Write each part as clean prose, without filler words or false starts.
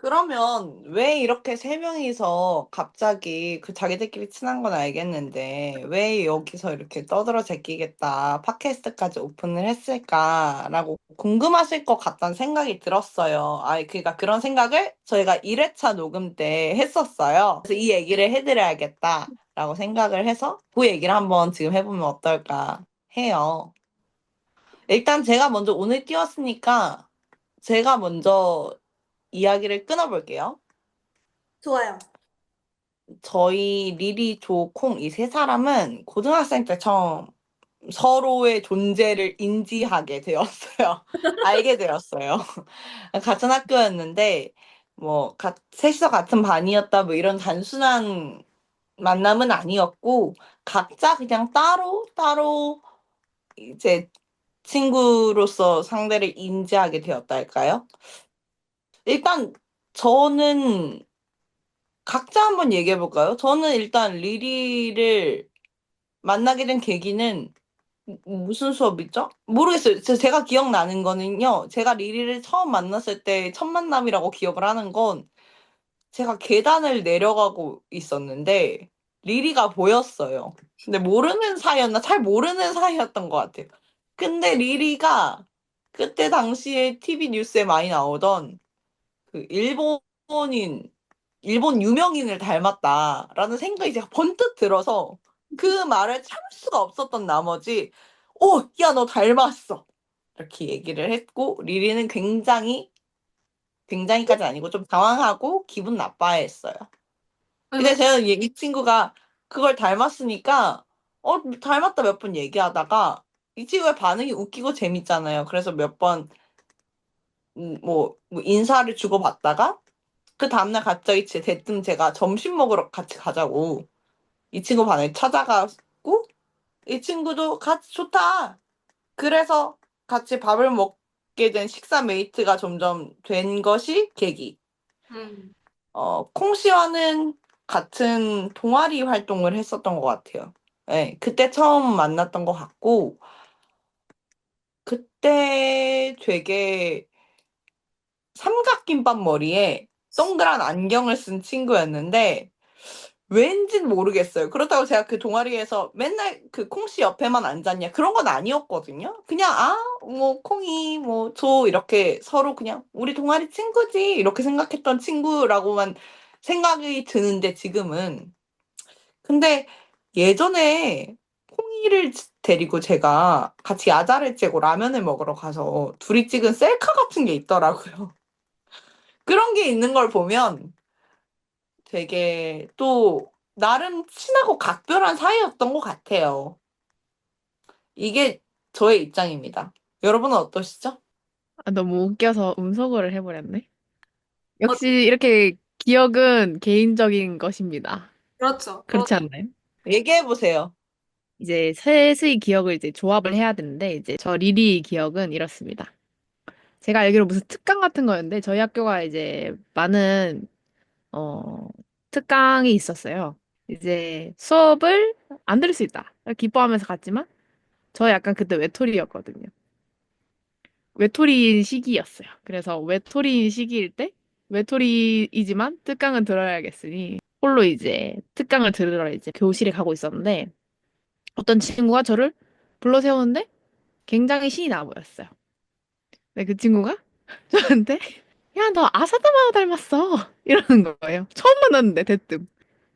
그러면 왜 이렇게 세 명이서 갑자기 그 자기들끼리 친한 건 알겠는데 왜 여기서 이렇게 떠들어 제끼겠다 팟캐스트까지 오픈을 했을까라고 궁금하실 것 같다는 생각이 들었어요. 그러니까 그런 생각을 저희가 1회차 녹음 때 했었어요. 그래서 이 얘기를 해드려야겠다라고 생각을 해서 그 얘기를 한번 지금 해보면 어떨까 해요. 일단 제가 먼저 오늘 띄웠으니까 제가 먼저 이야기를 끊어볼게요. 좋아요. 저희 리리, 조, 콩 이 세 사람은 고등학생 때 처음 서로의 존재를 인지하게 되었어요. 알게 되었어요. 같은 학교였는데 셋이서 같은 반이었다 뭐 이런 단순한 만남은 아니었고 각자 그냥 따로 따로 이제 친구로서 상대를 인지하게 되었다 할까요? 일단 저는 각자 한번 얘기해 볼까요? 저는 일단 리리를 만나게 된 계기는 무슨 수업이죠? 모르겠어요. 제가 기억나는 거는요. 제가 리리를 처음 만났을 때 첫 만남이라고 기억을 하는 건 제가 계단을 내려가고 있었는데 리리가 보였어요. 근데 모르는 사이였나? 잘 모르는 사이였던 것 같아요. 근데 리리가 그때 당시에 TV 뉴스에 많이 나오던 그 일본 유명인을 닮았다라는 생각이 제가 번뜩 들어서 그 말을 참을 수가 없었던 나머지, 야, 너 닮았어. 이렇게 얘기를 했고, 리리는 굉장히까지 아니고 좀 당황하고 기분 나빠했어요. 근데 제가 이 친구가 그걸 닮았으니까, 닮았다 몇 번 얘기하다가, 이 친구의 반응이 웃기고 재밌잖아요. 그래서 몇 번, 뭐 인사를 주고받다가, 그 다음날 갑자기 대뜸 제가 점심 먹으러 같이 가자고 이 친구 반에 찾아가고 이 친구도 같이 좋다. 그래서 같이 밥을 먹게 된 식사 메이트가 점점 된 것이 계기. 음. 콩 씨와는 같은 동아리 활동을 했었던 것 같아요. 네, 그때 처음 만났던 것 같고 그때 되게 삼각김밥 머리에 동그란 안경을 쓴 친구였는데 왠진 모르겠어요. 그렇다고 제가 그 동아리에서 맨날 그 콩씨 옆에만 앉았냐 그런 건 아니었거든요. 그냥 뭐 콩이 뭐 조 이렇게 서로 그냥 우리 동아리 친구지 이렇게 생각했던 친구라고만 생각이 드는데 지금은 근데 예전에 콩이를 데리고 제가 같이 야자를 째고 라면을 먹으러 가서 둘이 찍은 셀카 같은 게 있더라고요. 그런 게 있는 걸 보면 되게 또 나름 친하고 각별한 사이였던 것 같아요. 이게 저의 입장입니다. 여러분은 어떠시죠? 너무 웃겨서 음소거를 해버렸네. 어, 역시 이렇게 기억은 개인적인 것입니다. 그렇죠. 그렇지 않나요? 얘기해보세요. 이제 셋의 기억을 이제 조합을 해야 되는데, 이제 저 리리 기억은 이렇습니다. 제가 알기로 무슨 특강 같은 거였는데, 저희 학교가 이제 많은, 어, 특강이 있었어요. 이제 수업을 안 들을 수 있다. 기뻐하면서 갔지만, 저 약간 그때 외톨이였거든요. 외톨이인 시기였어요. 그래서 외톨이인 시기일 때 외톨이이지만 특강은 들어야겠으니 홀로 이제 특강을 들으러 이제 교실에 가고 있었는데 어떤 친구가 저를 불러 세우는데 굉장히 신이 나 보였어요. 근데 그 친구가 저한테 야, 너 아사다마오 닮았어. 이러는 거예요. 처음 만났는데 대뜸.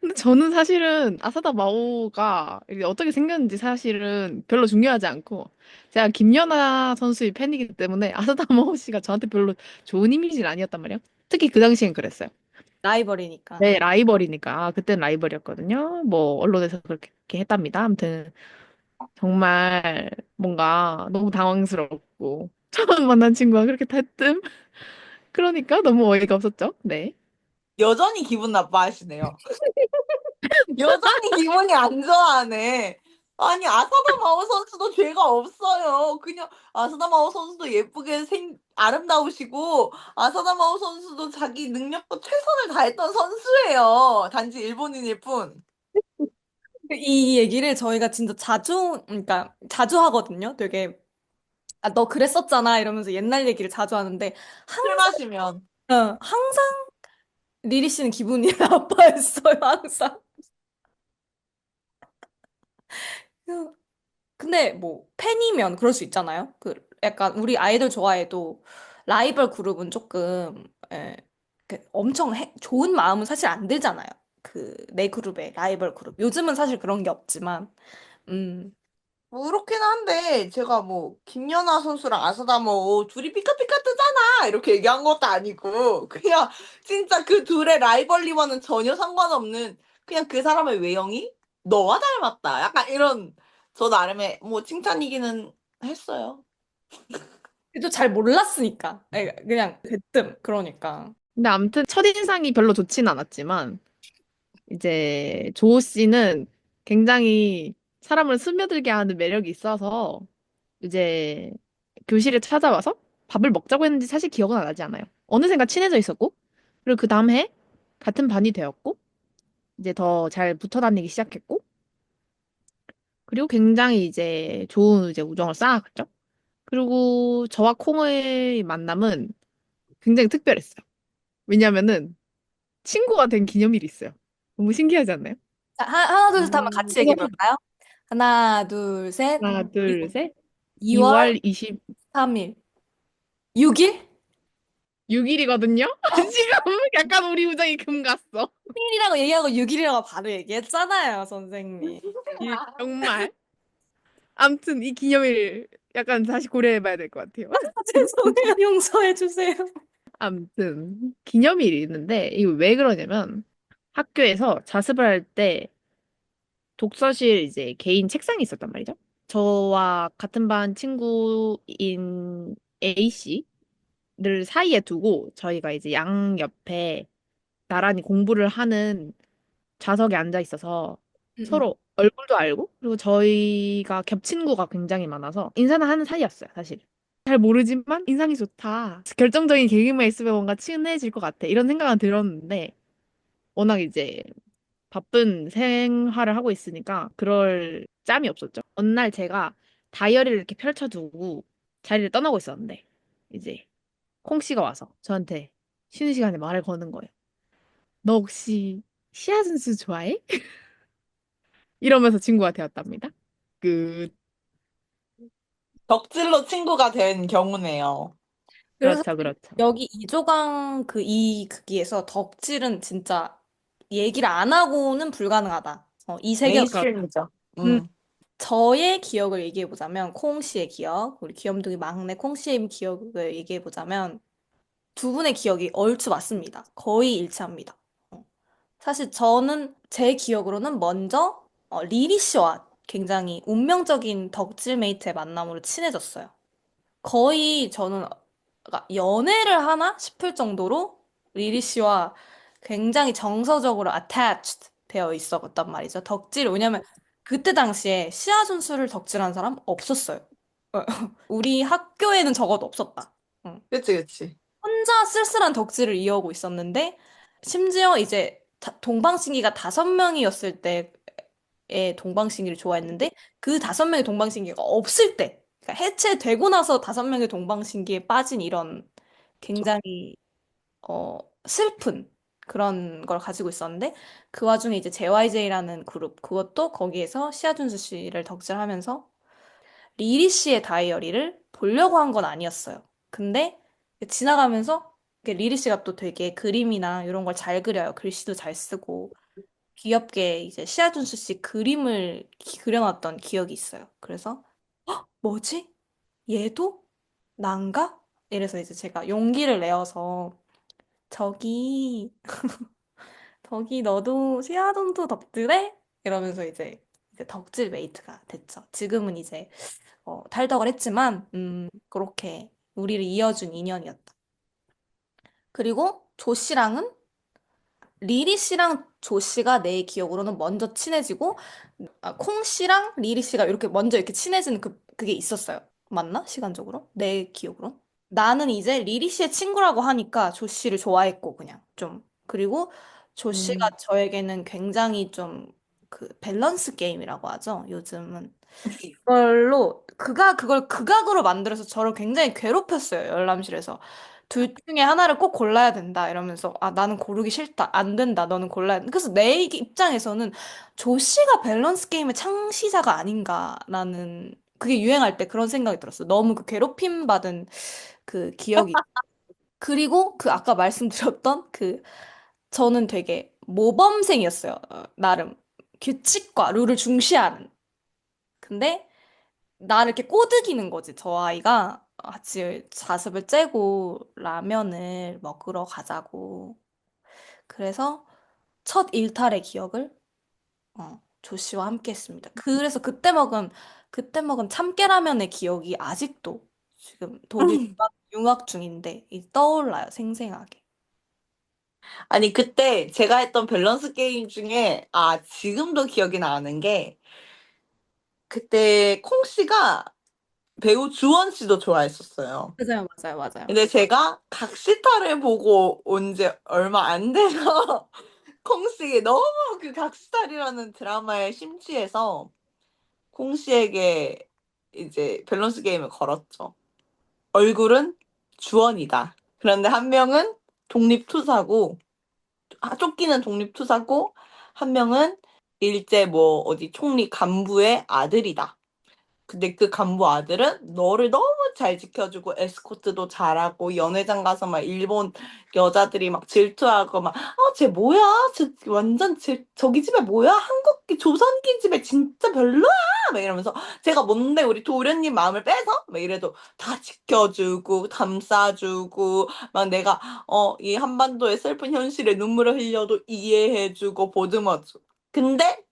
근데 저는 사실은 아사다 마오가 이게 어떻게 생겼는지 사실은 별로 중요하지 않고 제가 김연아 선수의 팬이기 때문에 아사다 마오 씨가 저한테 별로 좋은 이미지는 아니었단 말이에요. 특히 그 당시엔 그랬어요. 라이벌이니까. 네, 라이벌이니까. 그땐 라이벌이었거든요. 뭐 언론에서 그렇게 했답니다. 아무튼 정말 뭔가 너무 당황스럽고 처음 만난 친구가 그렇게 대뜸 그러니까 너무 어이가 없었죠. 네. 여전히 기분 나빠하시네요. 여전히 기분이 안 좋아하네. 아니, 아사다마오 선수도 죄가 없어요. 그냥 아사다마오 선수도 아름다우시고, 아사다마오 선수도 자기 능력껏 최선을 다했던 선수예요. 단지 일본인일 뿐. 이 얘기를 저희가 진짜 자주, 그러니까 자주 하거든요. 되게, 너 그랬었잖아. 이러면서 옛날 얘기를 자주 하는데, 술 항상, 마시면. 항상 리리 씨는 기분이 나빠했어요, 항상. 근데 뭐 팬이면 그럴 수 있잖아요. 그 약간 우리 아이돌 좋아해도 라이벌 그룹은 조금 엄청 좋은 마음은 사실 안 들잖아요. 그 내 그룹에 라이벌 그룹. 요즘은 사실 그런 게 없지만 음. 뭐 그렇긴 한데 제가 뭐 김연아 선수랑 아사다 뭐 둘이 삐까삐까 뜨잖아 이렇게 얘기한 것도 아니고 그냥 진짜 그 둘의 라이벌리와는 전혀 상관없는 그냥 그 사람의 외형이 너와 닮았다 약간 이런 저 나름의 뭐 칭찬이기는 했어요. 또 잘 몰랐으니까. 그냥 대뜸 그러니까. 근데 아무튼 첫인상이 별로 좋진 않았지만 이제 조호 씨는 굉장히 사람을 스며들게 하는 매력이 있어서 이제 교실에 찾아와서 밥을 먹자고 했는지 사실 기억은 안 나지 않아요. 어느샌가 친해져 있었고 그리고 그 다음 해 같은 반이 되었고 이제 더 잘 붙어 다니기 시작했고 그리고 굉장히 이제 좋은 이제 우정을 쌓아갔죠. 그리고 저와 콩의 만남은 굉장히 특별했어요. 왜냐면은 친구가 된 기념일이 있어요. 너무 신기하지 않나요? 자, 하나, 둘, 셋 하면 같이 음. 얘기해 그래서 볼까요? 하나, 둘, 셋. 하나, 둘, 셋. 2월 2월 3일. 6일? 26일이거든요? 지금 약간 우리 우정이 금 갔어. 1일이라고 얘기하고 6일이라고 바로 얘기했잖아요, 선생님. 정말. 암튼 이 기념일 약간 다시 고려해봐야 될 것 같아요. 죄송해요. 용서해 주세요. 암튼 기념일이 있는데 이거 왜 그러냐면 학교에서 자습을 할 때 독서실 이제 개인 책상이 있었단 말이죠. 저와 같은 반 친구인 A 씨를 사이에 두고 저희가 이제 양 옆에 나란히 공부를 하는 좌석에 앉아 있어서 응, 서로 얼굴도 알고 그리고 저희가 겹친구가 굉장히 많아서 인사는 하는 사이였어요, 사실. 잘 모르지만 인상이 좋다. 결정적인 계기만 있으면 뭔가 친해질 것 같아. 이런 생각은 들었는데 워낙 이제 바쁜 생활을 하고 있으니까 그럴 짬이 없었죠. 어느 날 제가 다이어리를 이렇게 펼쳐두고 자리를 떠나고 있었는데 이제 콩 씨가 와서 저한테 쉬는 시간에 말을 거는 거예요. 너 혹시 시아 준수 좋아해? 이러면서 친구가 되었답니다. 끝. 덕질로 친구가 된 경우네요. 그래서 그렇죠, 그렇죠. 여기 이조강 그 이 극기에서 덕질은 진짜 얘기를 안 하고는 불가능하다. 이 세계가 그렇다. 메인스트림이죠. 음, 음. 저의 기억을 얘기해 보자면 콩 씨의 기억, 우리 귀염둥이 막내 콩 씨의 기억을 얘기해 보자면 두 분의 기억이 얼추 맞습니다. 거의 일치합니다. 어. 사실 저는 제 기억으로는 먼저 리리 씨와 굉장히 운명적인 덕질 메이트의 만남으로 친해졌어요. 거의 저는 그러니까 연애를 하나 싶을 정도로 리리 씨와 굉장히 정서적으로 attached 되어 있었단 말이죠. 덕질, 왜냐면 그때 당시에 시아 준수를 덕질한 사람 없었어요. 우리 학교에는 적어도 없었다. 응. 그치, 그치. 혼자 쓸쓸한 덕질을 이어오고 있었는데, 심지어 이제 동방신기가 5명이었을 때의 동방신기를 좋아했는데, 그 5명의 동방신기가 없을 때, 그러니까 해체되고 나서 5명의 동방신기에 빠진 이런 굉장히, 슬픈 그런 걸 가지고 있었는데, 그 와중에 이제 JYJ라는 그룹, 그것도 거기에서 시아준수 씨를 덕질하면서 리리 씨의 다이어리를 보려고 한 건 아니었어요. 근데 지나가면서 이게 리리 씨가 또 되게 그림이나 이런 걸 잘 그려요. 글씨도 잘 쓰고 귀엽게 이제 시아준수 씨 그림을 그려놨던 기억이 있어요. 그래서 뭐지? 얘도 난가? 이래서 이제 제가 용기를 내어서 저기 너도 시아준수 덕질해? 이러면서 이제 덕질 메이트가 됐죠. 지금은 이제 탈덕을 했지만, 그렇게 우리를 이어준 인연이었다. 그리고 조 씨랑은 리리 씨랑 조 씨가 내 기억으로는 먼저 친해지고, 콩 씨랑 리리 씨가 이렇게 먼저 이렇게 친해지는 그게 있었어요. 맞나? 시간적으로? 내 기억으로? 나는 이제 리리 씨의 친구라고 하니까 조 씨를 좋아했고, 그냥 좀. 그리고 조 씨가 음. 저에게는 굉장히 좀 그 밸런스 게임이라고 하죠. 요즘은. 그걸로 그가 그걸 극악으로 만들어서 저를 굉장히 괴롭혔어요. 열람실에서. 둘 중에 하나를 꼭 골라야 된다 이러면서 아 나는 고르기 싫다 안 된다 너는 골라야 된다. 그래서 내 입장에서는 조씨가 밸런스 게임의 창시자가 아닌가라는 그게 유행할 때 그런 생각이 들었어. 너무 그 괴롭힘 받은 그 기억이. 그리고 그 아까 말씀드렸던 그 저는 되게 모범생이었어요. 나름 규칙과 룰을 중시하는. 근데 나를 이렇게 꼬드기는 거지, 저 아이가. 같이 자습을 째고 라면을 먹으러 가자고. 그래서 첫 일탈의 기억을 조씨와 함께 했습니다. 그래서 그때 먹은 참깨라면의 기억이 아직도 지금 독일 융합 중인데 떠올라요, 생생하게. 아니, 그때 제가 했던 밸런스 게임 중에, 지금도 기억이 나는 게, 그때 콩 씨가 배우 주원 씨도 좋아했었어요. 맞아요, 맞아요, 맞아요. 근데 제가 각시타를 보고 온 지 얼마 안 돼서 콩 씨에 너무 그 각시탈이라는 드라마에 심취해서 콩 씨에게 이제 밸런스 게임을 걸었죠. 얼굴은 주원이다. 그런데 한 명은 독립투사고, 쫓기는 독립투사고, 한 명은 일제 뭐 어디 총리 간부의 아들이다. 근데 그 간부 아들은 너를 너무 잘 지켜주고 에스코트도 잘하고 연회장 가서 막 일본 여자들이 막 질투하고 막 쟤 뭐야? 쟤 완전 저기 집에 뭐야? 한국기 조선기 집에 진짜 별로야? 막 이러면서 제가 뭔데 우리 도련님 마음을 빼서 막 이래도 다 지켜주고 감싸주고 막 내가 이 한반도의 슬픈 현실에 눈물을 흘려도 이해해주고 보듬어줘. 근데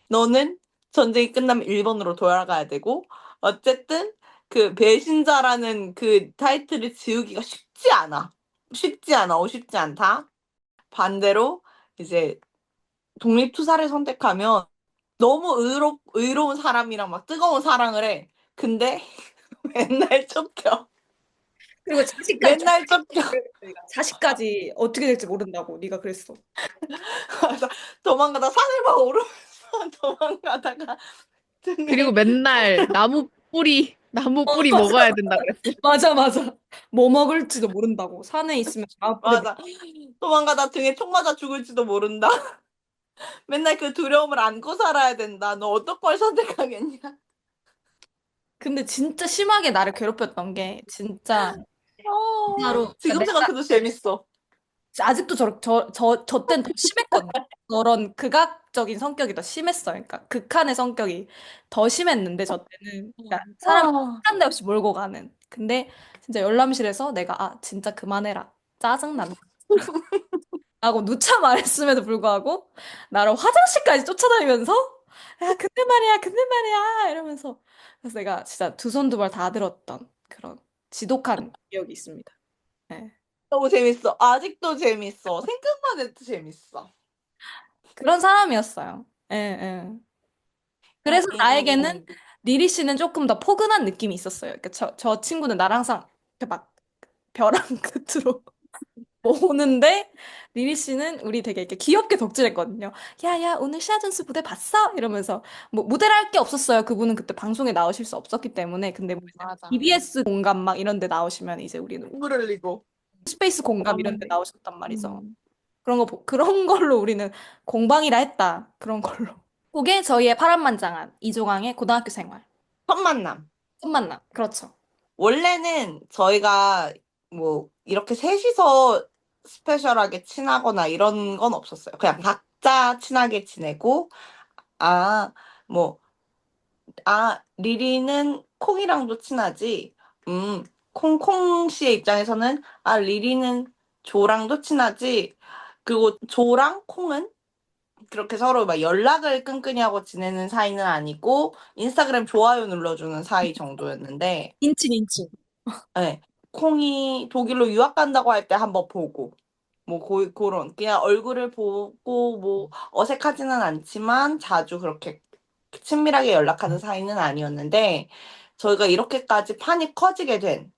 너는 전쟁이 끝나면 일본으로 돌아가야 되고 어쨌든 그 배신자라는 그 타이틀을 지우기가 쉽지 않아. 쉽지 않아. 쉽지 않다. 반대로 이제 독립투사를 선택하면 너무 의로운 사람이랑 막 뜨거운 사랑을 해. 근데 맨날 쫓겨. 그리고 자식까지 맨날 쫓겨. 자식까지 어떻게 될지 모른다고 네가 그랬어. 그래서 도망가다 산을 막 오르면서 도망가다가 그리고 등에 맨날 나무 뿌리 먹어야 된다 그랬어. 맞아, 맞아. 뭐 먹을지도 모른다고. 산에 있으면 아무리 맞아. 도망가다 등에 총 맞아 죽을지도 모른다. 맨날 그 두려움을 안고 살아야 된다. 너 어떤 걸 선택하겠냐? 근데 진짜 심하게 나를 괴롭혔던 게 진짜 진짜로 그러니까 지금 내가 생각해도 재밌어. 아직도 저 때는 더 심했거든. 저런 극악적인 성격이 더 심했어. 그러니까 극한의 성격이 더 심했는데 저 때는 그러니까 사람 아, 한 데 없이 몰고 가는. 근데 진짜 열람실에서 내가 진짜 그만해라. 짜증난다. 하고 누차 말했음에도 불구하고 나를 화장실까지 쫓아다니면서 야 근데 말이야 근데 말이야 이러면서 그래서 내가 진짜 두 손 두 발 다 들었던 그런 지독한 기억이 있습니다. 네. 너무 재밌어. 아직도 재밌어. 생각만 해도 재밌어. 그런 사람이었어요. 예, 예. 아, 그래서 나에게는 리리 씨는 조금 더 포근한 느낌이 있었어요. 그러니까 저 친구는 나랑 항상 이렇게 막 벼랑 끝으로 오는데 리리 씨는 우리 되게 이렇게 귀엽게 덕질했거든요. 야야 오늘 시아준스 무대 봤어? 이러면서 뭐 무대를 할 게 없었어요. 그분은 그때 방송에 나오실 수 없었기 때문에 근데 뭐 이제 맞아. BBS 공감 막 이런 데 나오시면 이제 우리는 물 흘리고. 스페이스 공감 이런 데 나오셨단 말이죠. 음. 그런 걸로 우리는 공방이라 했다. 그런 걸로. 그게 저희의 파란만장한 이종항의 고등학교 생활. 첫 만남. 첫 만남. 그렇죠. 원래는 저희가 뭐 이렇게 셋이서 스페셜하게 친하거나 이런 건 없었어요. 그냥 각자 친하게 지내고, 아, 뭐, 리리는 콩이랑도 친하지. 콩 씨의 입장에서는, 리리는 조랑도 친하지. 그리고 조랑 콩은 그렇게 서로 막 연락을 끈끈이 하고 지내는 사이는 아니고, 인스타그램 좋아요 눌러주는 사이 정도였는데, 인친, 인친. 네. 콩이 독일로 유학 간다고 할 때 한번 보고, 뭐, 그런, 그냥 얼굴을 보고, 뭐, 어색하지는 않지만 자주 그렇게 친밀하게 연락하는 사이는 아니었는데, 저희가 이렇게까지 판이 커지게 된,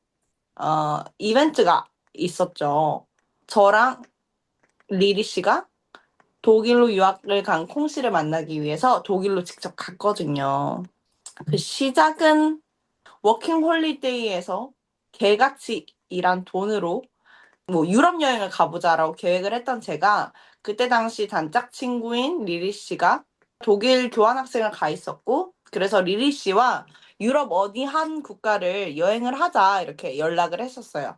이벤트가 있었죠. 저랑 리리 씨가 독일로 유학을 간 콩 씨를 만나기 위해서 독일로 직접 갔거든요. 그 시작은 워킹 홀리데이에서 개같이 일한 돈으로 뭐 유럽 여행을 가보자라고 계획을 했던 제가 그때 당시 단짝 친구인 리리 씨가 독일 교환학생을 가 있었고 그래서 리리 씨와 유럽 어디 한 국가를 여행을 하자 이렇게 연락을 했었어요.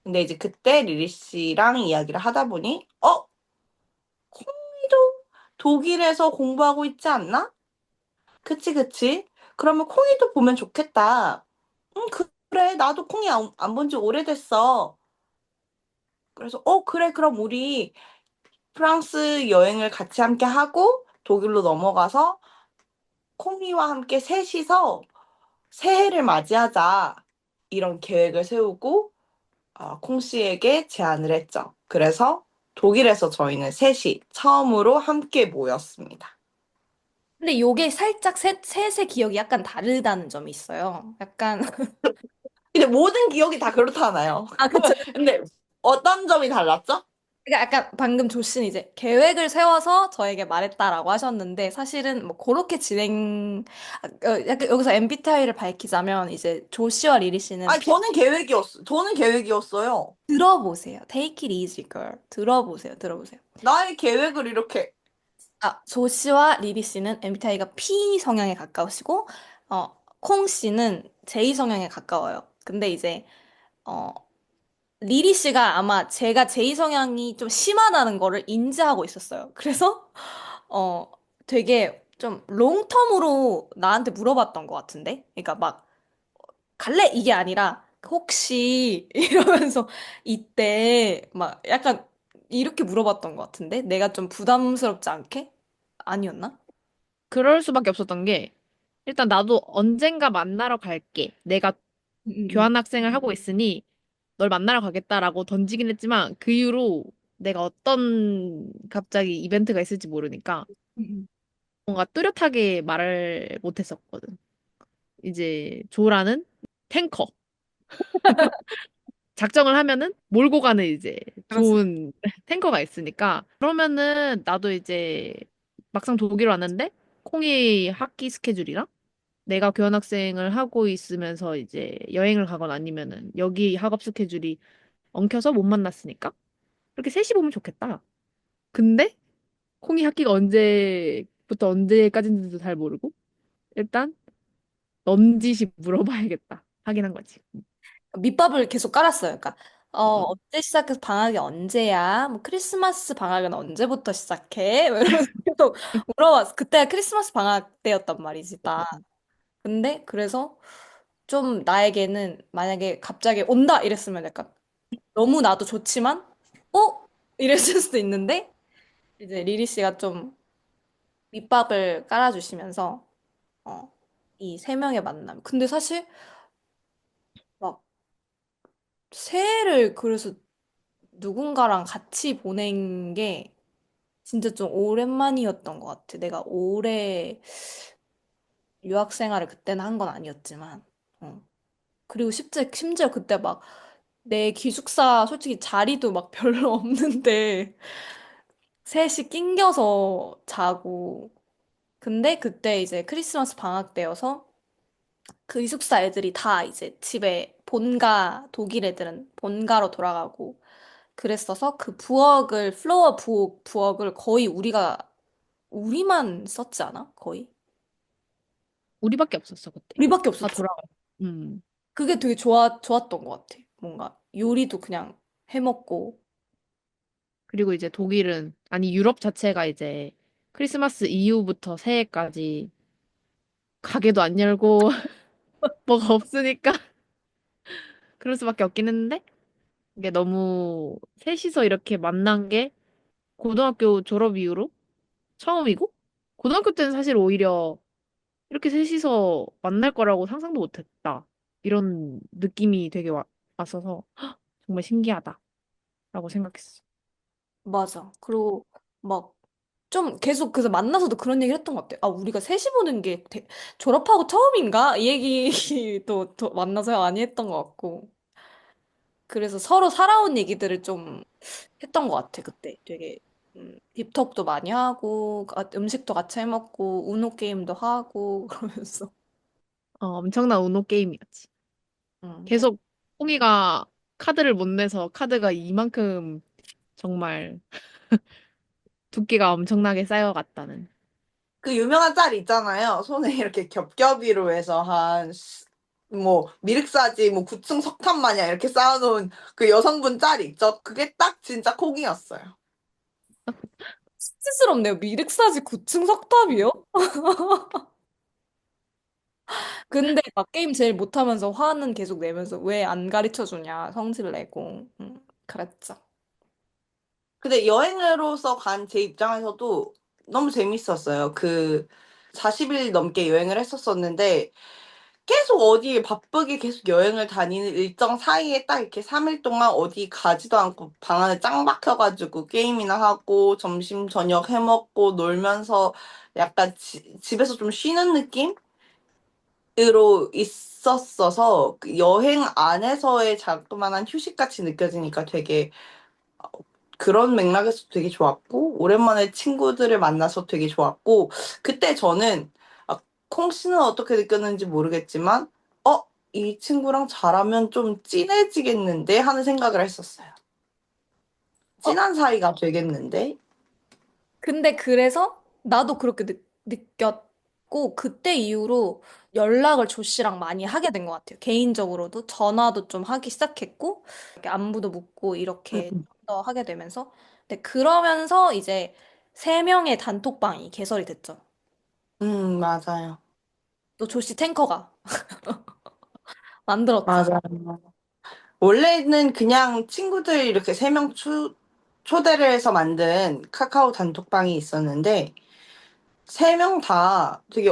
근데 이제 그때 리리 씨랑 이야기를 하다 보니 콩이도 독일에서 공부하고 있지 않나? 그치 그치. 그러면 콩이도 보면 좋겠다. 그래 나도 콩이 안 본 지 오래됐어. 그래서 그래 그럼 우리 프랑스 여행을 같이 함께 하고 독일로 넘어가서 콩이와 함께 셋이서 새해를 맞이하자. 이런 계획을 세우고 콩 씨에게 제안을 했죠. 그래서 독일에서 저희는 셋이 처음으로 함께 모였습니다. 근데 요게 살짝 셋의 기억이 약간 다르다는 점이 있어요. 약간, 근데 모든 기억이 다 그렇잖아요. 아, 그쵸. 근데 어떤 점이 달랐죠? 그러니까 약간 방금 조씨는 이제 계획을 세워서 저에게 말했다라고 하셨는데 사실은 뭐 그렇게 약간 여기서 MBTI를 밝히자면 이제 조씨와 리리 씨는 아니 저는 계획이었어요. 들어보세요. Take it easy, girl. 들어보세요. 들어보세요. 나의 계획을 이렇게 아, 조 씨와 리리 씨는 MBTI가 P 성향에 가까우시고, 콩 씨는 J 성향에 가까워요. 근데 이제, 어, 리리 씨가 아마 제가 J 성향이 좀 심하다는 거를 인지하고 있었어요. 그래서, 어, 되게 좀 롱텀으로 나한테 물어봤던 것 같은데? 그러니까 막, 갈래? 이게 아니라, 혹시, 이러면서 이때 막 약간 이렇게 물어봤던 것 같은데? 내가 좀 부담스럽지 않게? 아니었나? 그럴 수밖에 없었던 게 일단 나도 언젠가 만나러 갈게. 내가 응, 응, 응. 교환학생을 하고 있으니 널 만나러 가겠다라고 던지긴 했지만 그 이후로 내가 어떤 갑자기 이벤트가 있을지 모르니까 응, 뭔가 뚜렷하게 말을 못했었거든. 이제 조라는 탱커. 작정을 하면은 몰고 가는 이제 그렇지. 좋은 탱커가 있으니까 그러면은 나도 이제 막상 독일 왔는데 콩이 학기 스케줄이랑 내가 교환학생을 하고 있으면서 이제 여행을 가거나 아니면은 여기 학업 스케줄이 엉켜서 못 만났으니까 그렇게 셋이 보면 좋겠다. 근데 콩이 학기가 언제부터 언제까지인지도 잘 모르고 일단 넌지시 물어봐야겠다 하긴 한 거지. 밑밥을 계속 깔았어요. 그러니까 음. 언제 시작해서 방학이 언제야? 뭐 크리스마스 방학은 언제부터 시작해? 뭐 이러면서 계속 물어봤어. 그때가 크리스마스 방학 때였단 말이지, 딱. 근데 그래서 좀 나에게는 만약에 갑자기 온다 이랬으면 약간 너무 나도 좋지만 이랬을 수도 있는데 이제 리리 씨가 좀 밑밥을 깔아주시면서 이 세 명의 만남. 근데 사실 막 새해를 그래서 누군가랑 같이 보낸 게 진짜 좀 오랜만이었던 것 같아. 내가 오래 유학 생활을 그때는 한 건 아니었지만. 어. 그리고 심지어 그때 막 내 기숙사 솔직히 자리도 막 별로 없는데 셋이 낑겨서 자고. 근데 그때 이제 크리스마스 방학 때여서 그 기숙사 애들이 다 이제 집에 독일 애들은 본가로 돌아가고 그랬어서 그 부엌을 거의 우리만 썼지 않아? 거의? 우리밖에 없었어 그때. 우리밖에 다 없었지. 돌아가. 음. 그게 되게 좋았던 것 같아. 뭔가 요리도 그냥 해먹고. 그리고 이제 독일은 아니 유럽 자체가 이제 크리스마스 이후부터 새해까지 가게도 안 열고 뭐가 없으니까 그럴 수밖에 없긴 했는데 이게 너무 셋이서 이렇게 만난 게 고등학교 졸업 이후로 처음이고 고등학교 때는 사실 오히려 이렇게 셋이서 만날 거라고 상상도 못했다. 이런 느낌이 되게 왔어서 헉, 정말 신기하다라고 생각했어. 맞아. 그리고 막 좀 계속 그래서 만나서도 그런 얘기를 했던 것 같아. 아, 우리가 셋이 보는 게 졸업하고 처음인가? 이 얘기 또 만나서 많이 했던 것 같고. 그래서 서로 살아온 얘기들을 좀 했던 것 같아, 그때. 되게, 딥톡도 많이 하고, 음식도 같이 해먹고, 우노 게임도 하고, 그러면서. 엄청난 우노 게임이었지. 음, 계속 콩이가 카드를 못 내서 카드가 이만큼 정말 두께가 엄청나게 쌓여갔다는. 그 유명한 짤 있잖아요. 손에 이렇게 겹겹이로 해서 뭐 미륵사지 뭐 9층 석탑 마냥 이렇게 쌓아놓은 그 여성분 짤 있죠. 그게 딱 진짜 콩이었어요. 수치스럽네요. 미륵사지 9층 석탑이요? 근데 막 게임 제일 못하면서 화는 계속 내면서 왜 안 가르쳐 주냐 성질 내고. 그랬죠. 근데 여행으로서 간 제 입장에서도 너무 재밌었어요. 그 40일 넘게 여행을 했었었는데 계속 어디 바쁘게 계속 여행을 다니는 일정 사이에 딱 이렇게 3일 동안 어디 가지도 않고 방 안에 짱 박혀가지고 게임이나 하고 점심 저녁 해먹고 놀면서 약간 집에서 좀 쉬는 느낌으로 있었어서 그 여행 안에서의 자그마한 휴식같이 느껴지니까 되게 그런 맥락에서 되게 좋았고, 오랜만에 친구들을 만나서 되게 좋았고, 그때 저는, 콩 씨는 어떻게 느꼈는지 모르겠지만, 이 친구랑 잘하면 좀 친해지겠는데? 하는 생각을 했었어요. 어, 친한 사이가 되겠는데? 근데 그래서 나도 그렇게 느꼈고 그때 이후로 연락을 조 씨랑 많이 하게 된 것 같아요. 개인적으로도 전화도 좀 하기 시작했고 이렇게 안부도 묻고 이렇게 좀 음, 더 하게 되면서 근데 그러면서 이제 세 명의 단톡방이 개설이 됐죠. 맞아요. 또 조 씨 탱커가 만들었죠. 맞아요. 원래는 그냥 친구들 이렇게 3명 초대를 해서 만든 카카오 단톡방이 있었는데, 3명 다 되게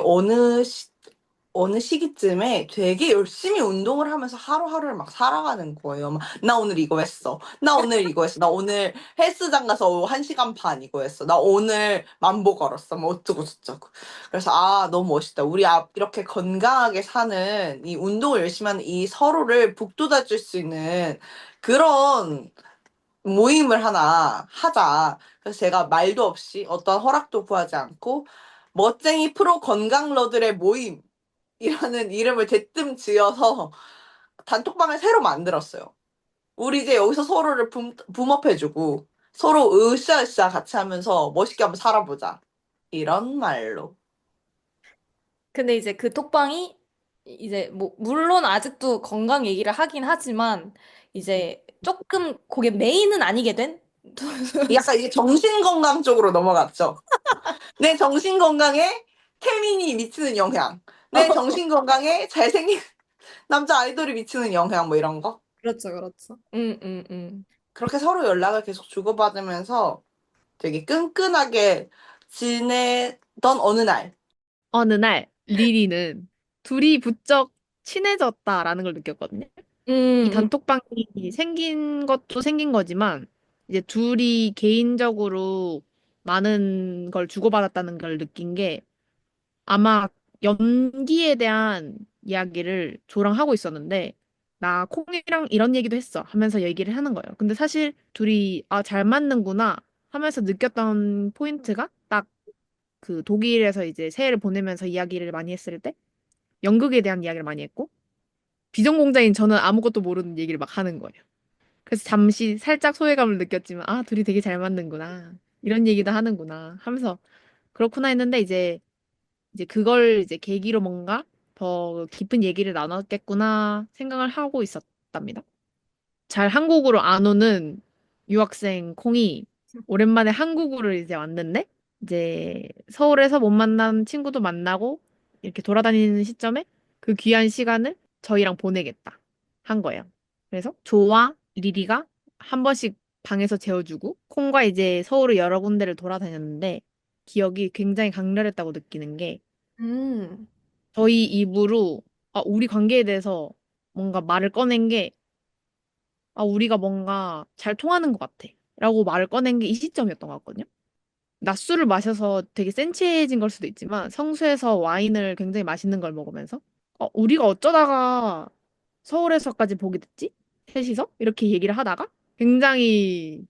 어느 시기쯤에 되게 열심히 운동을 하면서 하루하루를 막 살아가는 거예요. 막, 나 오늘 이거 했어. 나 오늘 이거 했어. 나 오늘 헬스장 가서 1시간 반 이거 했어. 나 오늘 만보 걸었어. 뭐 어쩌고 저쩌고. 그래서 너무 멋있다. 우리 이렇게 건강하게 사는 이 운동을 열심히 하는 이 서로를 북돋아줄 수 있는 그런 모임을 하나 하자. 그래서 제가 말도 없이 어떤 허락도 구하지 않고 멋쟁이 프로 건강러들의 모임 이라는 이름을 대뜸 지어서 단톡방을 새로 만들었어요. 우리 이제 여기서 서로를 붐업해주고 서로 으쌰으쌰 같이 하면서 멋있게 한번 살아보자. 이런 말로. 근데 이제 그 톡방이 이제 뭐 물론 아직도 건강 얘기를 하긴 하지만 이제 조금 그게 메인은 아니게 된? 약간 이제 정신건강 쪽으로 넘어갔죠. 내 정신건강에 태민이 미치는 영향. 내 정신건강에 잘생긴 남자 아이돌이 미치는 영향 뭐 이런 거. 그렇죠, 그렇죠. 그렇게 서로 연락을 계속 주고받으면서 되게 끈끈하게 지내던 어느 날. 어느 날 리리는 둘이 부쩍 친해졌다라는 걸 느꼈거든요. 이 음, 음. 단톡방이 생긴 것도 생긴 거지만 이제 둘이 개인적으로 많은 걸 주고받았다는 걸 느낀 게 아마 연기에 대한 이야기를 조랑 하고 있었는데 나 콩이랑 이런 얘기도 했어 하면서 얘기를 하는 거예요. 근데 사실 둘이 잘 맞는구나 하면서 느꼈던 포인트가 딱 그 독일에서 이제 새해를 보내면서 이야기를 많이 했을 때 연극에 대한 이야기를 많이 했고 비전공자인 저는 아무것도 모르는 얘기를 막 하는 거예요. 그래서 잠시 살짝 소외감을 느꼈지만 둘이 되게 잘 맞는구나. 이런 얘기도 하는구나 하면서 그렇구나 했는데 이제 그걸 이제 계기로 뭔가 더 깊은 얘기를 나눴겠구나 생각을 하고 있었답니다. 잘 한국으로 안 오는 유학생 콩이 오랜만에 한국으로 이제 왔는데 이제 서울에서 못 만난 친구도 만나고 이렇게 돌아다니는 시점에 그 귀한 시간을 저희랑 보내겠다 한 거예요. 그래서 조와 리리가 한 번씩 방에서 재워주고 콩과 이제 서울을 여러 군데를 돌아다녔는데 기억이 굉장히 강렬했다고 느끼는 게 음. 저희 입으로 우리 관계에 대해서 뭔가 말을 꺼낸 게 우리가 뭔가 잘 통하는 것 같아. 라고 말을 꺼낸 게 이 시점이었던 것 같거든요. 낮술을 마셔서 되게 센치해진 걸 수도 있지만 성수에서 와인을 굉장히 맛있는 걸 먹으면서 우리가 어쩌다가 서울에서까지 보게 됐지? 셋이서? 이렇게 얘기를 하다가 굉장히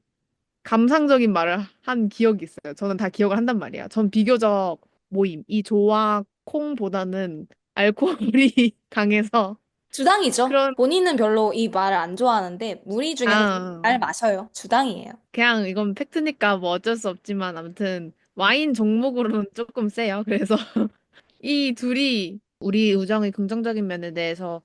감상적인 말을 한 기억이 있어요. 저는 다 기억을 한단 말이에요. 전 비교적 모임, 이 조와 콩보다는 알코올이 강해서 주당이죠. 그런, 본인은 별로 이 말을 안 좋아하는데 무리 중에서 아, 잘 마셔요. 주당이에요. 그냥 이건 팩트니까 뭐 어쩔 수 없지만 아무튼 와인 종목으로는 조금 세요. 그래서 이 둘이 우리 우정의 긍정적인 면에 대해서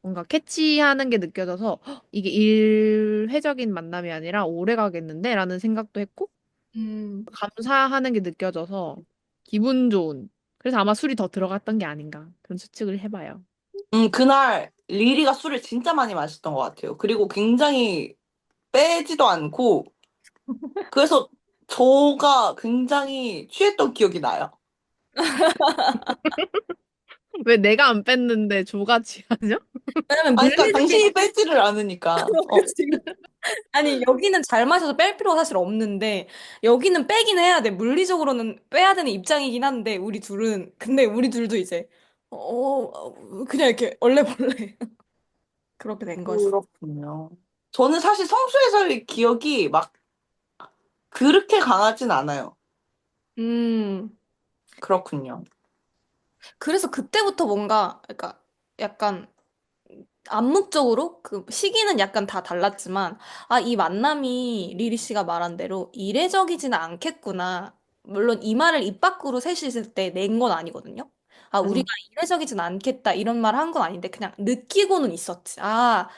뭔가 캐치하는 게 느껴져서 "헉, 이게 일회적인 만남이 아니라 오래 가겠는데? 라는 생각도 했고 음. 감사하는 게 느껴져서 기분 좋은. 그래서 아마 술이 더 들어갔던 게 아닌가 그런 추측을 해봐요. 그날 리리가 술을 진짜 많이 마셨던 것 같아요. 그리고 굉장히 빼지도 않고, 그래서 저가 굉장히 취했던 기억이 나요. 왜 내가 안 뺐는데 조가 취하죠? 왜냐면 아니, 그러니까 물리적인 당신이 빼지를 않으니까. 그치. 아니 여기는 잘 마셔서 뺄 필요가 사실 없는데 여기는 빼긴 해야 돼. 물리적으로는 빼야 되는 입장이긴 한데 우리 둘은 근데 우리 둘도 이제 그냥 이렇게 얼레벌레 그렇게 된 거지. 그렇군요. 저는 사실 성수에서의 기억이 막 그렇게 강하진 않아요. 음. 그렇군요. 그래서 그때부터 뭔가 그러니까 약간 암묵적으로 그 시기는 약간 다 달랐지만 아, 이 만남이 리리 씨가 말한 대로 이례적이지는 않겠구나. 물론 이 말을 입 밖으로 셋이 있을 때 낸 건 아니거든요. 아, 우리가 음, 이례적이진 않겠다 이런 말 한 건 아닌데 그냥 느끼고는 있었지. 아,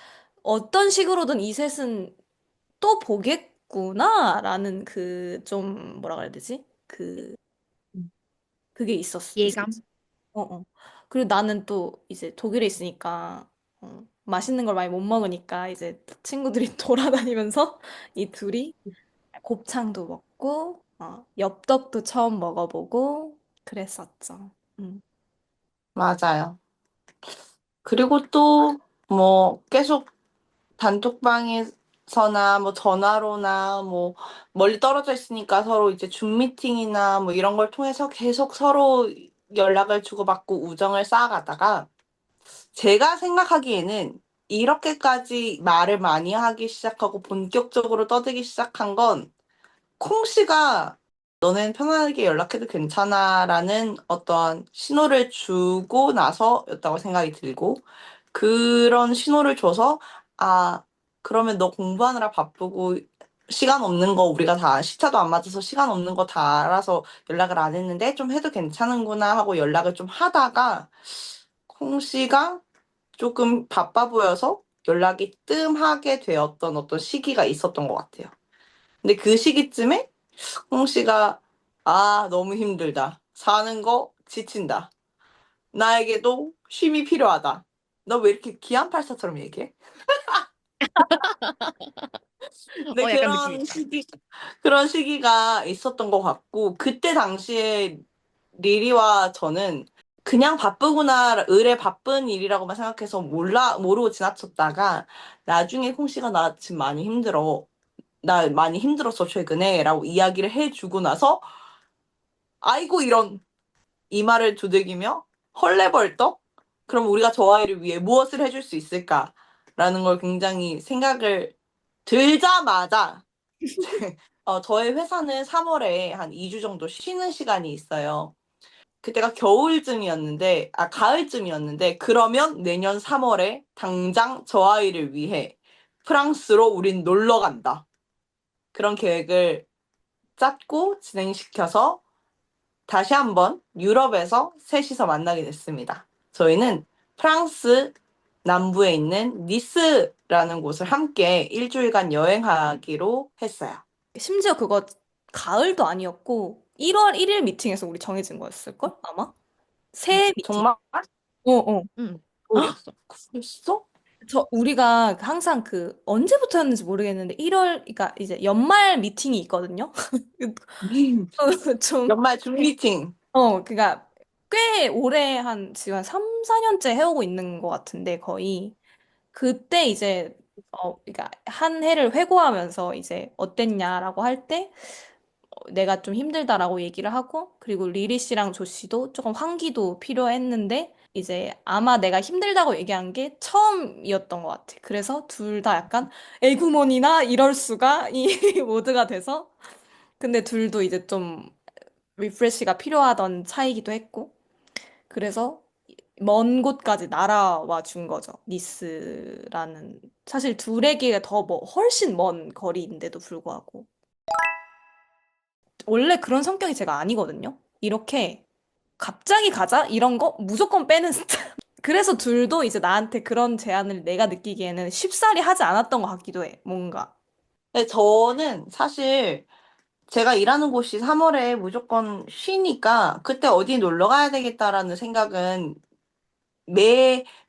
어떤 식으로든 이 셋은 또 보겠구나라는 그 좀 뭐라 그래야 되지? 그게 예감. 있었지. 어, 어. 그리고 나는 또 이제 독일에 있으니까 맛있는 걸 많이 못 먹으니까 이제 친구들이 돌아다니면서 이 둘이 곱창도 먹고 엽떡도 처음 먹어보고 그랬었죠. 음. 맞아요. 그리고 또 뭐 계속 단톡방에서나 뭐 전화로나 뭐 멀리 떨어져 있으니까 서로 이제 줌 미팅이나 뭐 이런 걸 통해서 계속 서로 연락을 주고받고 우정을 쌓아가다가 제가 생각하기에는 이렇게까지 말을 많이 하기 시작하고 본격적으로 떠들기 시작한 건 콩 씨가 너는 편안하게 연락해도 괜찮아라는 어떠한 신호를 주고 나서였다고 생각이 들고 그런 신호를 줘서 아, 그러면 너 공부하느라 바쁘고 시간 없는 거 우리가 다 시차도 안 맞아서 시간 없는 거 다 알아서 연락을 안 했는데 좀 해도 괜찮은구나 하고 연락을 좀 하다가 콩 씨가 조금 바빠 보여서 연락이 뜸하게 되었던 어떤 시기가 있었던 것 같아요. 근데 그 시기쯤에 콩 씨가 아, 너무 힘들다. 사는 거 지친다. 나에게도 쉼이 필요하다. 너 왜 이렇게 기안84처럼 얘기해? 근데 약간 느낌 있다. 그런 시기가 있었던 것 같고, 그때 당시에 리리와 저는 그냥 바쁘구나, 을에 바쁜 일이라고만 생각해서 모르고 지나쳤다가, 나중에 콩 씨가 나 지금 많이 힘들어. 나 많이 힘들었어, 최근에. 라고 이야기를 해주고 나서, 아이고, 이런, 이 말을 두들기며, 헐레벌떡? 그럼 우리가 저 아이를 위해 무엇을 해줄 수 있을까? 라는 걸 굉장히 생각을 들자마자, 저의 회사는 3월에 한 2주 정도 쉬는 시간이 있어요. 그때가 겨울쯤이었는데, 가을쯤이었는데, 그러면 내년 3월에 당장 저 아이를 위해 프랑스로 우린 놀러 간다. 그런 계획을 짰고 진행시켜서 다시 한번 유럽에서 셋이서 만나게 됐습니다. 저희는 프랑스 남부에 있는 니스라는 곳을 함께 일주일간 여행하기로 했어요. 심지어 그거 가을도 아니었고 1월 1일 미팅에서 우리 정해진 거였을걸? 아마? 새해 미팅. 정말? 어, 어. 응, 헉, 겨울이었어. 그랬어? 우리가 항상 그 언제부터였는지 모르겠는데 1월 그러니까 이제 연말 미팅이 있거든요. 좀 연말 줌 미팅. 그러니까 꽤 오래 한 지금 한 3, 4년째 해오고 있는 것 같은데 거의 그때 이제 그러니까 한 해를 회고하면서 이제 어땠냐라고 할 때 내가 좀 힘들다라고 얘기를 하고 그리고 리리 씨랑 조 씨도 조금 환기도 필요했는데 이제 아마 내가 힘들다고 얘기한 게 처음이었던 것 같아. 그래서 둘 다 약간 에구머니나 이럴 수가 이 모드가 돼서 근데 둘도 이제 좀 리프레시가 필요하던 차이기도 했고 그래서 먼 곳까지 날아와 준 거죠. 니스라는 사실 둘에게 더 뭐 훨씬 먼 거리인데도 불구하고 원래 그런 성격이 제가 아니거든요. 이렇게 갑자기 가자 이런 거 무조건 빼는 스타일. 그래서 둘도 이제 나한테 그런 제안을 내가 느끼기에는 쉽사리 하지 않았던 것 같기도 해. 뭔가. 근데 저는 사실 제가 일하는 곳이 3월에 무조건 쉬니까 그때 어디 놀러 가야 되겠다라는 생각은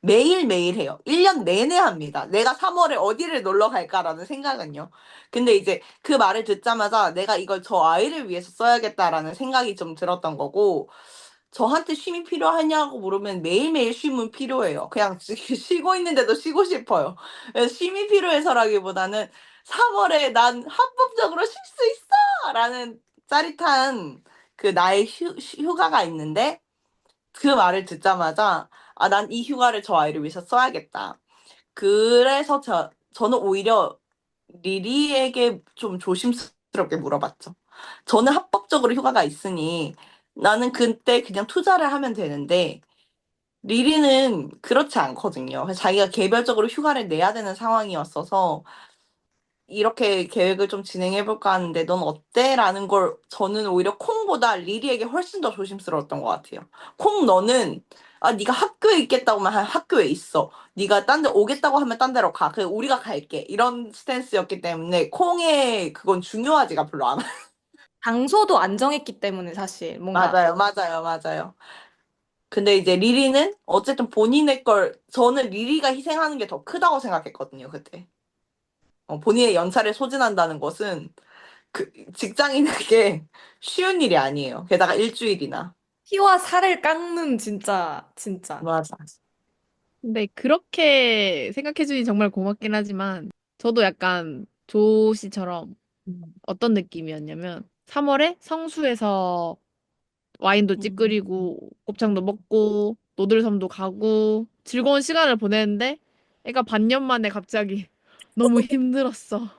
매일매일 해요. 1년 내내 합니다. 내가 3월에 어디를 놀러 갈까라는 생각은요. 근데 이제 그 말을 듣자마자 내가 이걸 저 아이를 위해서 써야겠다라는 생각이 좀 들었던 거고, 저한테 쉼이 필요하냐고 물으면 매일매일 쉼은 필요해요. 그냥 쉬고 있는데도 쉬고 싶어요. 그래서 쉼이 필요해서라기보다는 3월에 난 합법적으로 쉴 수 있어! 라는 짜릿한 그 나의 휴가가 있는데, 그 말을 듣자마자 난 이 휴가를 저 아이를 위해서 써야겠다. 그래서 저는 오히려 리리에게 좀 조심스럽게 물어봤죠. 저는 합법적으로 휴가가 있으니 나는 그때 그냥 투자를 하면 되는데 리리는 그렇지 않거든요. 그래서 자기가 개별적으로 휴가를 내야 되는 상황이었어서 이렇게 계획을 좀 진행해 볼까 하는데 넌 어때? 라는 걸 저는 오히려 콩보다 리리에게 훨씬 더 조심스러웠던 것 같아요. 콩 너는 네가 학교에 있겠다고 하면 학교에 있어. 네가 딴 데 오겠다고 하면 딴 데로 가. 그 우리가 갈게. 이런 스탠스였기 때문에 콩의 그건 중요하지가 별로 않아요. 장소도 안정했기 때문에 사실 뭔가 맞아요, 맞아요, 맞아요. 근데 이제 리리는 어쨌든 본인의 걸 저는 리리가 희생하는 게 더 크다고 생각했거든요, 그때. 본인의 연차를 소진한다는 것은 그 직장인에게 쉬운 일이 아니에요. 게다가 일주일이나. 피와 살을 깎는 진짜. 맞아. 근데 그렇게 생각해주니 정말 고맙긴 하지만 저도 약간 조 씨처럼 어떤 느낌이었냐면 3월에 성수에서 와인도 찌끄리고 곱창도 먹고 노들섬도 가고 즐거운 시간을 보냈는데 애가 반년 만에 갑자기 너무 힘들었어.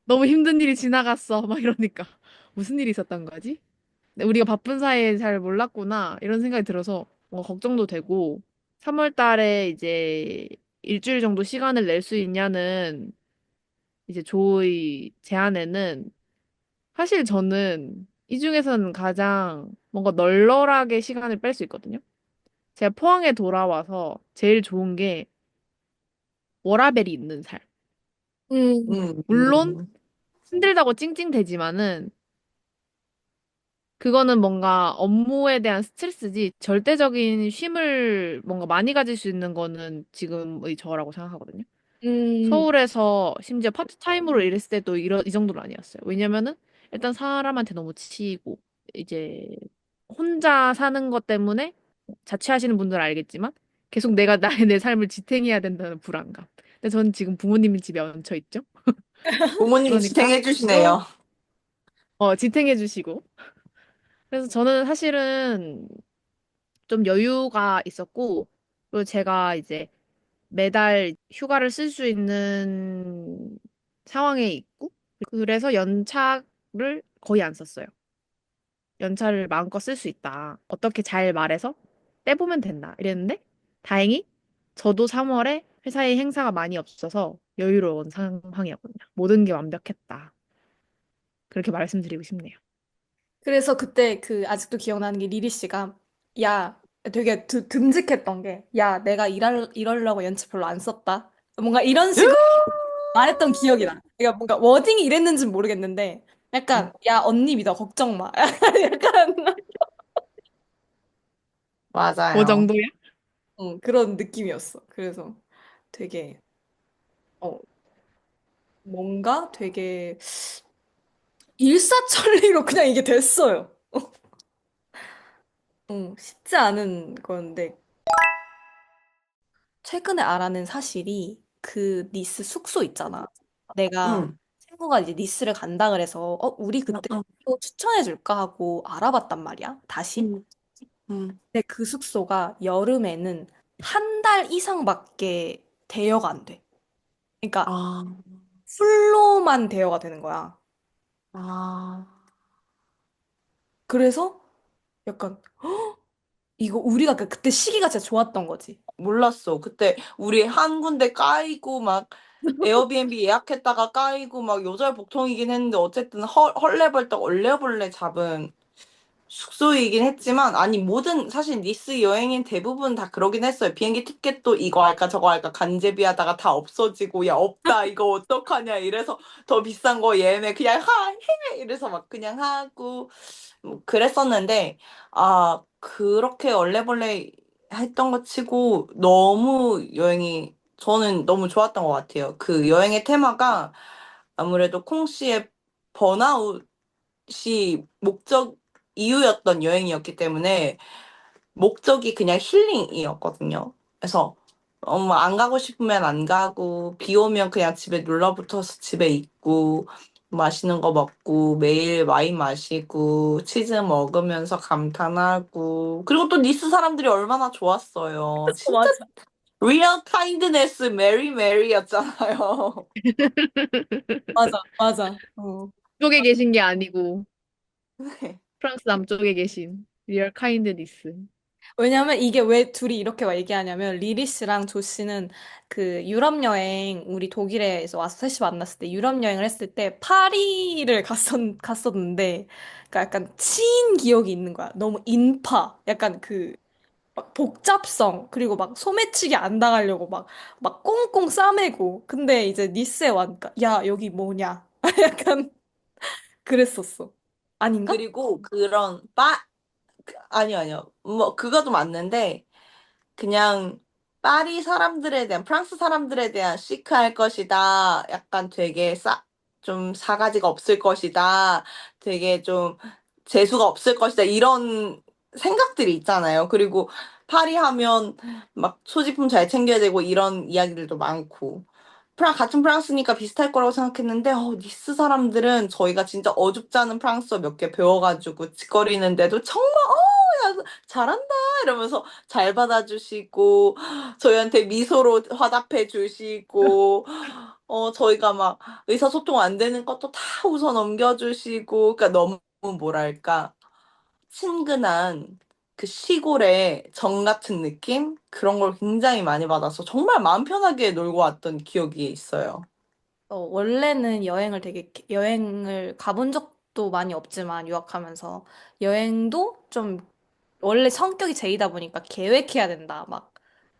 너무 힘든 일이 지나갔어. 막 이러니까 무슨 일이 있었던 거지? 근데 우리가 바쁜 사이에 잘 몰랐구나 이런 생각이 들어서 뭔가 걱정도 되고 3월 달에 이제 일주일 정도 시간을 낼 수 있냐는 이제 조의 제안에는 사실 저는 이 중에서는 가장 뭔가 널널하게 시간을 뺄 수 있거든요. 제가 포항에 돌아와서 제일 좋은 게 워라밸이 있는 삶. 음. 물론 힘들다고 찡찡대지만은 그거는 뭔가 업무에 대한 스트레스지 절대적인 쉼을 뭔가 많이 가질 수 있는 거는 지금의 저라고 생각하거든요. 음. 서울에서 심지어 파트타임으로 일했을 때도 이 정도는 아니었어요. 왜냐면은 일단 사람한테 너무 치이고 이제 혼자 사는 것 때문에 자취하시는 분들은 알겠지만 계속 내가 내 삶을 지탱해야 된다는 불안감. 근데 저는 지금 부모님 집에 얹혀 있죠. 부모님이 그러니까 지탱해 주시네요. 지탱해 주시고. 그래서 저는 사실은 좀 여유가 있었고, 그리고 제가 이제 매달 휴가를 쓸 수 있는 상황에 있고, 그래서 연차를 거의 안 썼어요. 연차를 마음껏 쓸 수 있다. 어떻게 잘 말해서 떼보면 된다. 이랬는데, 다행히 저도 3월에 회사에 행사가 많이 없어서 여유로운 상황이었거든요. 모든 게 완벽했다. 그렇게 말씀드리고 싶네요. 그래서 그때 그 아직도 기억나는 게 리리 씨가 야 되게 듬직했던 게 야 내가 이러려고 연차 별로 안 썼다. 뭔가 이런 식으로 말했던 기억이 나. 그러니까 뭔가 워딩이 이랬는지는 모르겠는데 약간 야 언니 믿어 걱정 마. 약간 그 맞아요. 정도야? 그런 느낌이었어. 그래서 되게 어 뭔가 되게 일사천리로 그냥 이게 됐어요. 쉽지 않은 건데 최근에 알아낸 사실이 그 니스 숙소 있잖아. 내가 응, 친구가 이제 니스를 간다 그래서 우리 응, 그때 응, 또 추천해 줄까 하고 알아봤단 말이야. 다시. 응. 응. 근데 그 숙소가 여름에는 한 달 이상밖에 대여가 안 돼. 그러니까 아, 풀로만 대여가 되는 거야. 아, 그래서 약간 이거 우리가 그때 시기가 진짜 좋았던 거지. 몰랐어. 그때 우리 한 군데 까이고 막 에어비앤비 예약했다가 까이고 막 요절 복통이긴 했는데 어쨌든 헐레벌떡 얼레벌레 잡은 숙소이긴 했지만 아니 모든 사실 니스 여행인 대부분 다 그러긴 했어요. 비행기 티켓도 이거 할까 저거 할까 간제비하다가 다 없어지고 야 없다 이거 어떡하냐 이래서 더 비싼 거 예매 그냥 해 이래서 막 그냥 하고 뭐 그랬었는데 아 그렇게 얼레벌레 했던 거 치고 너무 여행이 저는 너무 좋았던 것 같아요. 그 여행의 테마가 아무래도 콩 씨의 번아웃이 목적 이유였던 여행이었기 때문에 목적이 그냥 힐링이었거든요. 그래서 안 가고 싶으면 안 가고 비 오면 그냥 집에 눌러붙어서 집에 있고 맛있는 거 먹고 매일 와인 마시고 치즈 먹으면서 감탄하고 그리고 또 니스 사람들이 얼마나 좋았어요. 진짜 맞아. real kindness 메리 메리였잖아요. 맞아, 맞아. 어. 쪽에 계신 게 아니고 네. 프랑스 남쪽에 계신 리얼 카인드니스. 왜냐면 이게 왜 둘이 이렇게 막 얘기하냐면 리리 씨랑 조 씨는 그 유럽 여행 우리 독일에서 와서 셋이 만났을 때 유럽 여행을 했을 때 파리를 갔었는데 그러니까 약간 치인 기억이 있는 거야. 너무 인파. 약간 그 막 복잡성 그리고 막 소매치기 안 당하려고 막 꽁꽁 싸매고 근데 이제 니스에 와니까 야 여기 뭐냐 약간 그랬었어. 아닌가? 그리고 그런 아니요, 아니요. 뭐, 그것도 맞는데, 그냥, 파리 사람들에 대한, 프랑스 사람들에 대한 시크할 것이다. 약간 되게 좀 사가지가 없을 것이다. 되게 좀 재수가 없을 것이다. 이런 생각들이 있잖아요. 그리고 파리 하면 막 소지품 잘 챙겨야 되고 이런 이야기들도 많고. 같은 프랑스니까 비슷할 거라고 생각했는데, 니스 사람들은 저희가 진짜 어줍지 않은 프랑스어 몇 개 배워가지고 짓거리는데도 정말, 야, 잘한다! 이러면서 잘 받아주시고, 저희한테 미소로 화답해 주시고, 저희가 막 의사소통 안 되는 것도 다 웃어 넘겨주시고, 그러니까 너무 뭐랄까, 친근한 그 시골의 정 같은 느낌? 그런 걸 굉장히 많이 받아서 정말 마음 편하게 놀고 왔던 기억이 있어요. 원래는 여행을 가본 적도 많이 없지만 유학하면서 여행도 좀 원래 성격이 제이다 보니까 계획해야 된다.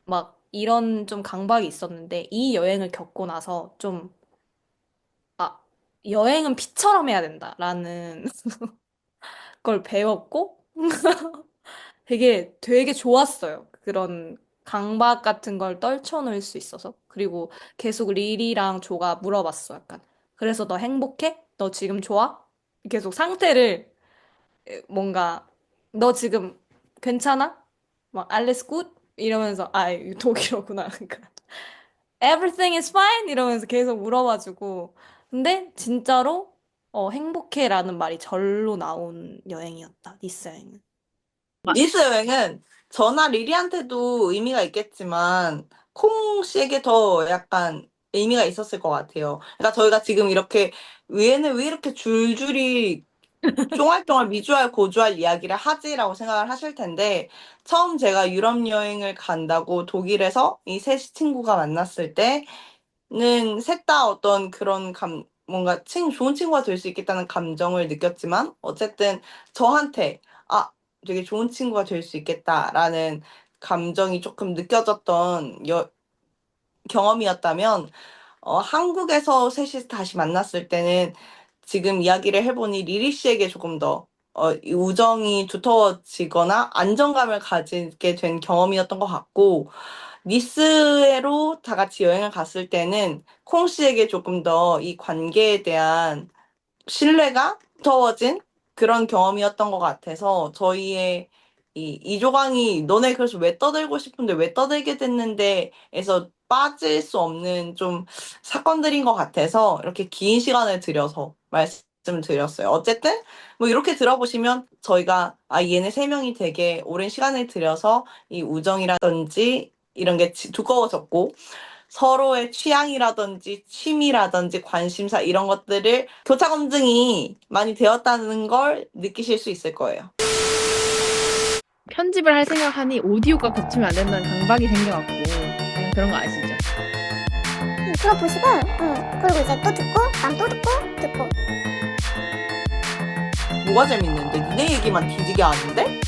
막 이런 좀 강박이 있었는데 이 여행을 겪고 나서 좀, 아, 여행은 피처럼 해야 된다라는 걸 배웠고 되게 좋았어요. 그런 강박 같은 걸 떨쳐놓을 수 있어서. 그리고 계속 리리랑 조가 물어봤어, 약간. 그래서 너 행복해? 너 지금 좋아? 계속 상태를 뭔가 너 지금 괜찮아? 막 alles gut? 이러면서 이거 독일어구나. 그러니까 everything is fine? 이러면서 계속 물어봐주고. 근데 진짜로 행복해라는 말이 절로 나온 여행이었다. 니스 여행은. 니스 여행은 저나 리리한테도 의미가 있겠지만 콩 씨에게 더 약간 의미가 있었을 것 같아요. 그러니까 저희가 지금 이렇게 얘는 왜 이렇게 줄줄이 쫑알쫑알 미주알 고주알 이야기를 하지라고 생각을 하실 텐데 처음 제가 유럽 여행을 간다고 독일에서 이 셋 친구가 만났을 때는 셋 다 어떤 그런 뭔가 좋은 친구가 될 수 있겠다는 감정을 느꼈지만 어쨌든 저한테 되게 좋은 친구가 될 수 있겠다라는 감정이 조금 느껴졌던 경험이었다면 한국에서 셋이 다시 만났을 때는 지금 이야기를 해보니 리리 씨에게 조금 더 이 우정이 두터워지거나 안정감을 가지게 된 경험이었던 것 같고, 니스로 다 같이 여행을 갔을 때는 콩 씨에게 조금 더 이 관계에 대한 신뢰가 두터워진 그런 경험이었던 것 같아서 저희의 이조강이 너네 그래서 왜 떠들고 싶은데 왜 떠들게 됐는데에서 빠질 수 없는 좀 사건들인 것 같아서 이렇게 긴 시간을 들여서 말씀을 드렸어요. 어쨌든 뭐 이렇게 들어보시면 저희가 얘네 세 명이 되게 오랜 시간을 들여서 이 우정이라든지 이런 게 두꺼워졌고 서로의 취향이라든지 취미라든지 관심사 이런 것들을 교차 검증이 많이 되었다는 걸 느끼실 수 있을 거예요. 편집을 할 생각하니 오디오가 겹치면 안 된다는 강박이 생겨갖고 그냥 그런 거 아시죠? 그거 보시고, 그리고 이제 또 듣고, 다음 또 듣고. 뭐가 재밌는데? 니네 얘기만 뒤지게 하는데?